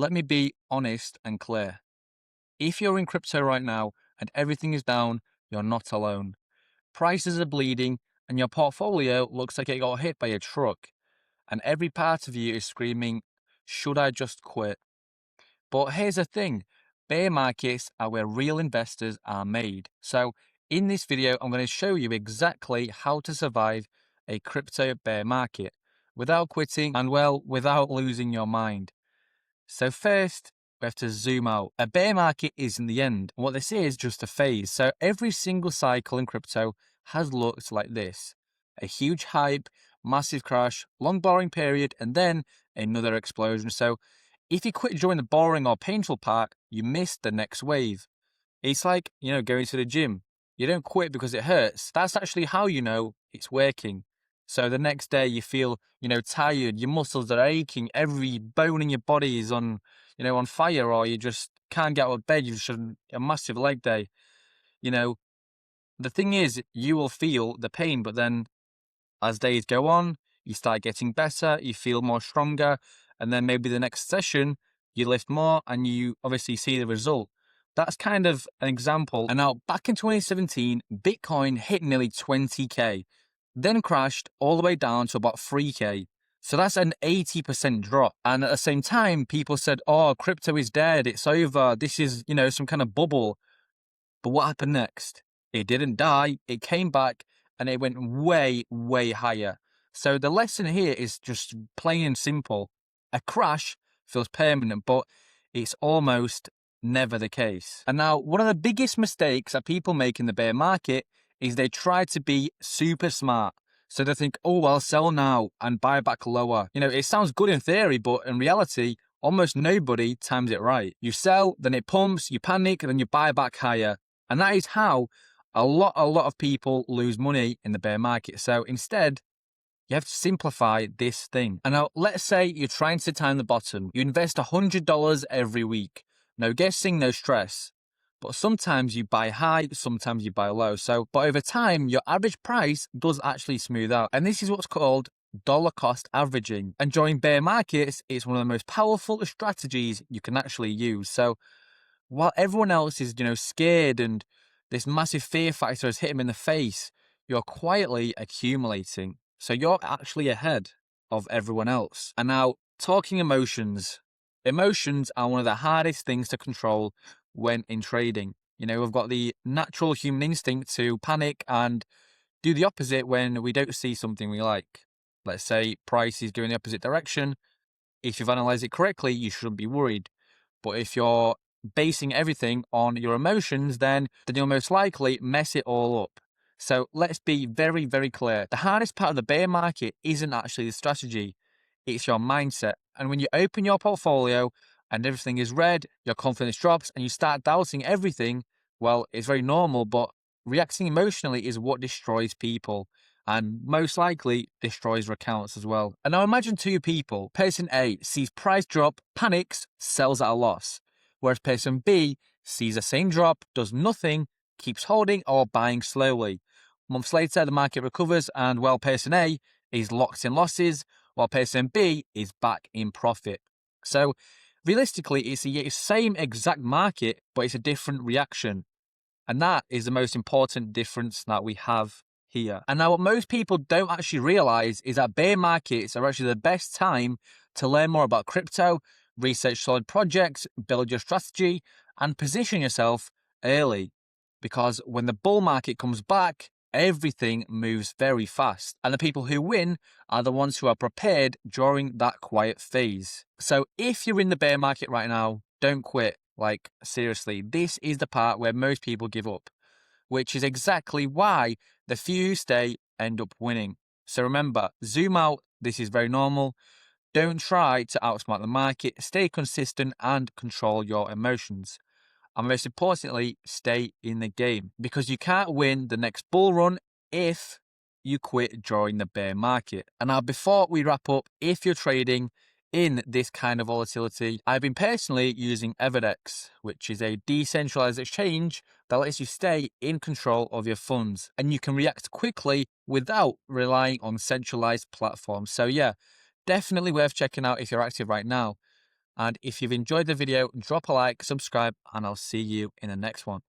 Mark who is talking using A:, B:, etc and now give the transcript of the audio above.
A: let me be honest and clear. If you're in crypto right now and everything is down, you're not alone. Prices are bleeding and your portfolio looks like it got hit by a truck, and every part of you is screaming, should I just quit? But here's the thing, bear markets are where real investors are made. So in this video, I'm going to show you exactly how to survive a crypto bear market without quitting and, well, without losing your mind. So first, we have to zoom out. A bear market isn't the end. What this is just a phase. So every single cycle in crypto has looked like this. A huge hype, massive crash, long boring period, and then another explosion. So if you quit during the boring or painful part, you miss the next wave. It's like, going to the gym. You don't quit because it hurts. That's actually how you know it's working. So the next day you feel, tired, your muscles are aching, every bone in your body is on fire, or you just can't get out of bed, you've just had a massive leg day. The thing is, you will feel the pain, but then as days go on, you start getting better, you feel more stronger, and then maybe the next session, you lift more and you obviously see the result. That's kind of an example. And now, back in 2017, Bitcoin hit nearly 20K, then crashed all the way down to about 3K. So that's an 80% drop. And at the same time, people said, oh, crypto is dead, it's over, this is, some kind of bubble. But what happened next? It didn't die, it came back, and it went way, way higher. So the lesson here is just plain and simple. A crash feels permanent, but it's almost never the case. And now, one of the biggest mistakes that people make in the bear market is they try to be super smart. So they think, oh, I'll sell now and buy back lower. It sounds good in theory, but in reality, almost nobody times it right. You sell, then it pumps, you panic, then you buy back higher. And that is how a lot of people lose money in the bear market. So instead, you have to simplify this thing. And now, let's say you're trying to time the bottom. You invest $100 every week. No guessing, no stress. But sometimes you buy high, sometimes you buy low. But over time, your average price does actually smooth out. And this is what's called dollar cost averaging. And during bear markets, it's one of the most powerful strategies you can actually use. So while everyone else is, scared and this massive fear factor has hit them in the face, you're quietly accumulating. So you're actually ahead of everyone else. And now, talking emotions. Emotions are one of the hardest things to control when in trading. We've got the natural human instinct to panic and do the opposite when we don't see something we like. Let's say price is going the opposite direction. If you've analyzed it correctly, you shouldn't be worried. But if you're basing everything on your emotions, then you'll most likely mess it all up. So let's be very, very clear. The hardest part of the bear market isn't actually the strategy, it's your mindset. And when you open your portfolio and everything is red, your confidence drops and you start doubting everything, well, it's very normal, but reacting emotionally is what destroys people and most likely destroys your accounts as well. And now imagine two people. Person A sees price drop, panics, sells at a loss. Whereas person B sees the same drop, does nothing, keeps holding or buying slowly. Months later, the market recovers and, well, person A is locked in losses, while person B is back in profit. So realistically, it's the same exact market, but it's a different reaction. And that is the most important difference that we have here. And now what most people don't actually realize is that bear markets are actually the best time to learn more about crypto, research solid projects, build your strategy, and position yourself early. Because when the bull market comes back, everything moves very fast. And the people who win are the ones who are prepared during that quiet phase. So if you're in the bear market right now, don't quit. Like, seriously, this is the part where most people give up, which is exactly why the few who stay end up winning. So remember, zoom out. This is very normal. Don't try to outsmart the market. Stay consistent and control your emotions. And most importantly, stay in the game, because you can't win the next bull run if you quit during the bear market. And now, before we wrap up, if you're trading in this kind of volatility, I've been personally using Evedex, which is a decentralized exchange that lets you stay in control of your funds and you can react quickly without relying on centralized platforms. So yeah, definitely worth checking out if you're active right now. And if you've enjoyed the video, drop a like, subscribe, and I'll see you in the next one.